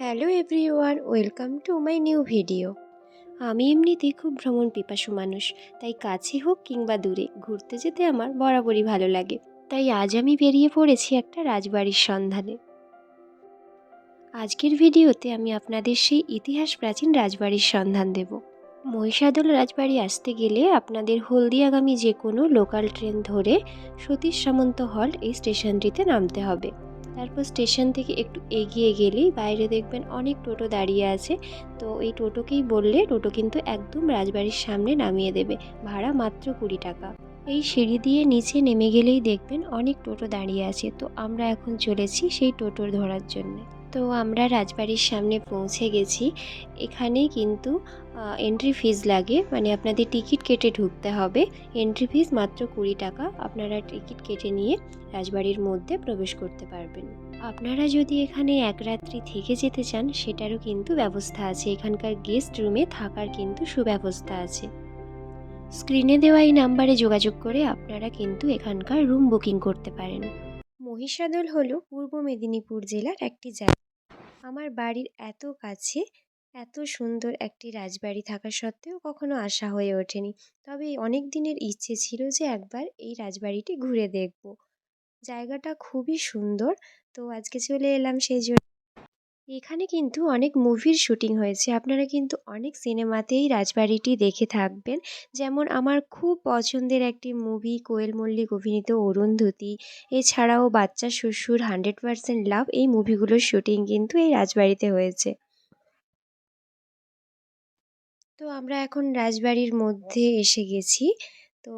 Hello everyone, welcome to my new video. আমি এমনিতেই খুব ভ্রমণ পিপাসু মানুষ, তাই কাছে হোক কিংবা দূরে ঘুরতে যেতে আমার বরাবরই ভালো লাগে। তাই আজ আমি বেরিয়ে পড়েছি একটা রাজবাড়ির সন্ধানে। আজকের ভিডিওতে আমি আপনাদের সেই ইতিহাস প্রাচীন রাজবাড়ির সন্ধান দেব। মহিষাদল রাজবাড়ি আসতে গেলে আপনাদের হলদিয়াগামী যে কোনো লোকাল ট্রেন ধরে সতীশ সামন্ত হল এই স্টেশনটিতে নামতে হবে। তারপর স্টেশন থেকে একটু এগিয়ে গেলেই বাইরে দেখবেন অনেক টোটো দাঁড়িয়ে আছে। তো এই টোটোকেই বললে টোটো কিন্তু একদম রাজবাড়ির সামনে নামিয়ে দেবে, ভাড়া মাত্র 20 টাকা। এই সিঁড়ি দিয়ে নিচে নেমে গেলেই দেখবেন অনেক টোটো দাঁড়িয়ে আছে। তো আমরা এখন চলেছি সেই টোটোর ধরার জন্য। তো আমরা রাজবাড়ির সামনে পৌঁছে গেছি। এখানেই কিন্তু এন্ট্রি ফিজ লাগে, মানে আপনাদের টিকিট কেটে ঢুকতে হবে। এন্ট্রি ফিজ মাত্র 20 টাকা। আপনারা টিকিট কেটে নিয়ে রাজবাড়ির মধ্যে প্রবেশ করতে পারবেন। আপনারা যদি এখানে এক রাত্রি থেকে যেতে চান সেটারও কিন্তু ব্যবস্থা আছে। এখানকার গেস্ট রুমে থাকার কিন্তু সুব্যবস্থা আছে। স্ক্রিনে দেওয়া এই নাম্বারে যোগাযোগ করে আপনারা কিন্তু এখানকার রুম বুকিং করতে পারেন। মহিষাদল হলো পূর্ব মেদিনীপুর জেলার একটি জায়গা। আমার বাড়ির এত কাছে এত সুন্দর একটি রাজবাড়ি থাকা সত্ত্বেও কখনো আসা হয়ে ওঠেনি। তবে অনেক দিনের ইচ্ছে ছিল যে একবার এই রাজবাড়িটি ঘুরে দেখব। জায়গাটা খুবই সুন্দর। তো আজকে চলে এলাম সেই জন্য। এখানে কিন্তু অনেক মুভির শুটিং হয়েছে। আপনারা কিন্তু অনেক সিনেমাতেই রাজবাড়িটি দেখে থাকবেন। যেমন আমার খুব পছন্দের একটি মুভি কোয়েল মল্লিক অভিনীত অরুন্ধতী, এছাড়াও বাচ্চা শ্বশুর, 100% লাভ, এই মুভিগুলোর শুটিং কিন্তু এই রাজবাড়িতে হয়েছে। তো আমরা এখন রাজবাড়ির মধ্যে এসে গেছি। তো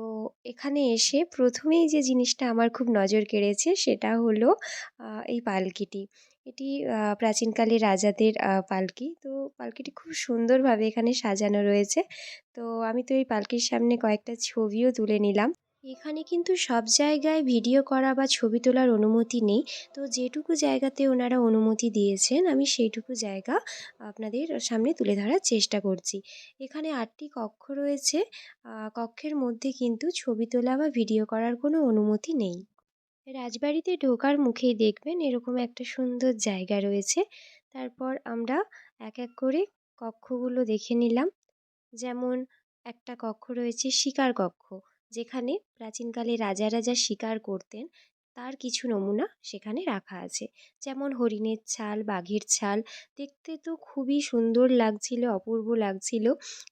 এখানে এসে প্রথমেই যে জিনিসটা আমার খুব নজর কেড়েছে সেটা হলো এই পালকিটি। এটি প্রাচীনকালে রাজাদের পালকি। তো পালকিটি খুব সুন্দরভাবে এখানে সাজানো রয়েছে। তো আমি তো এই পালকির সামনে কয়েকটা ছবিও তুলে নিলাম। এখানে কিন্তু সব জায়গায় ভিডিও করা বা ছবি তোলার অনুমতি নেই। তো যেটুকু জায়গাতে ওনারা অনুমতি দিয়েছেন আমি সেইটুকু জায়গা আপনাদের সামনে তুলে ধরার চেষ্টা করছি। এখানে 8টি কক্ষ রয়েছে। কক্ষের মধ্যে কিন্তু ছবি তোলা বা ভিডিও করার কোনো অনুমতি নেই। রাজবাড়িতে ঢোকার মুখেই দেখবেন এরকম একটা সুন্দর জায়গা রয়েছে। তারপর আমরা এক এক করে কক্ষগুলো দেখে নিলাম। যেমন একটা কক্ষ রয়েছে শিকার কক্ষ, যেখানে প্রাচীনকালে রাজারা যা শিকার করতেন তার কিছু নমুনা সেখানে রাখা আছে। যেমন হরিণের ছাল, বাঘের ছাল। দেখতে তো খুবই সুন্দর লাগছিল, অপূর্ব লাগছিল,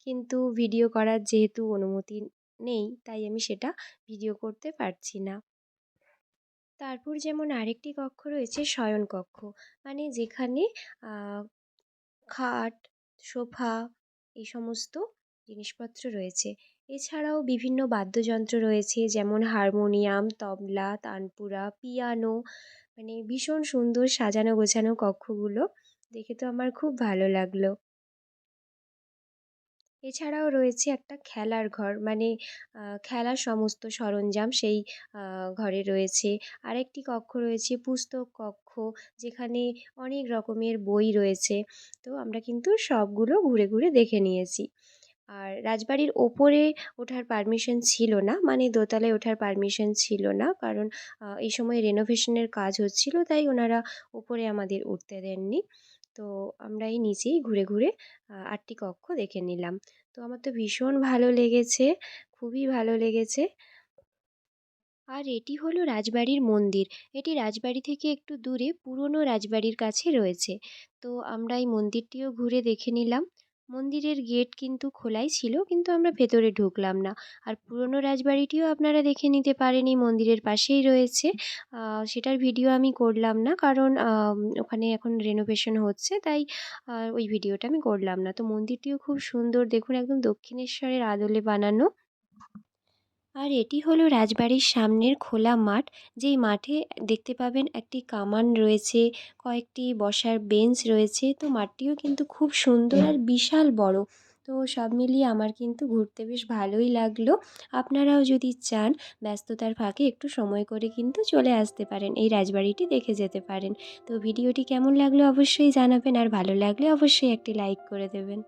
কিন্তু ভিডিও করার যেহেতু অনুমতি নেই তাই আমি সেটা ভিডিও করতে পারছি না। তারপর যেমন আরেকটি কক্ষ রয়েছে শয়নকক্ষ, মানে যেখানে আহ, খাট, সোফা, এই সমস্ত জিনিসপত্র রয়েছে। এছাড়াও বিভিন্ন বাদ্যযন্ত্র রয়েছে, যেমন হারমোনিয়াম, তবলা, তানপুরা, পিয়ানো। মানে ভীষণ সুন্দর সাজানো গোছানো কক্ষগুলো। দেখে তো আমার খুব ভালো লাগলো। এছাড়াও রয়েছে একটা খেলার ঘর, মানে খেলার সমস্ত সরঞ্জাম সেই ঘরে রয়েছে। আরেকটি কক্ষ রয়েছে পুস্তক কক্ষ, যেখানে অনেক রকমের বই রয়েছে। তো আমরা কিন্তু সবগুলো ঘুরে ঘুরে দেখে নিয়েছি। আর রাজবাড়ির ওপরে ওঠার পারমিশন ছিল না, মানে দোতলায় ওঠার পারমিশন ছিল না, কারণ এই সময় রেনোভেশনের কাজ হচ্ছিল, তাই ওনারা ওপরে আমাদের উঠতে দেননি। তো আমরা এই নিচেই ঘুরে ঘুরে 8টি কক্ষ দেখে নিলাম। তো আমার তো ভীষণ ভালো লেগেছে, খুবই ভালো লেগেছে। আর এটি হলো রাজবাড়ির মন্দির। এটি রাজবাড়ি থেকে একটু দূরে পুরনো রাজবাড়ির কাছে রয়েছে। তো আমরা এই মন্দিরটিও ঘুরে দেখে নিলাম। মন্দিরের গেট কিন্তু খোলাই ছিল, কিন্তু আমরা ভেতরে ঢুকলাম না। আর পুরনো রাজবাড়িটিও আপনারা দেখে নিতে পারেন, এই মন্দিরের পাশেই রয়েছে। সেটার ভিডিও আমি করলাম না, কারণ ওখানে এখন রেনোভেশন হচ্ছে, তাই ওই ভিডিওটা আমি করলাম না। তো মন্দিরটিও খুব সুন্দর, দেখুন একদম দক্ষিণেশ্বরের আদলে বানানো। আর এটি হলো রাজবাড়ির সামনের খোলা মাঠ, যেই মাঠে দেখতে পাবেন একটি কামান রয়েছে, কয়েকটি বসার বেঞ্চ রয়েছে। তো মাঠটিও কিন্তু খুব সুন্দর আর বিশাল বড়। তো সব মিলিয়ে আমার কিন্তু ঘুরতে বেশ ভালোই লাগলো। আপনারাও যদি চান ব্যস্ততার ফাঁকে একটু সময় করে কিন্তু চলে আসতে পারেন, এই রাজবাড়িটি দেখে যেতে পারেন। তো ভিডিওটি কেমন লাগলো অবশ্যই জানাবেন, আর ভালো লাগলে অবশ্যই একটি লাইক করে দেবেন।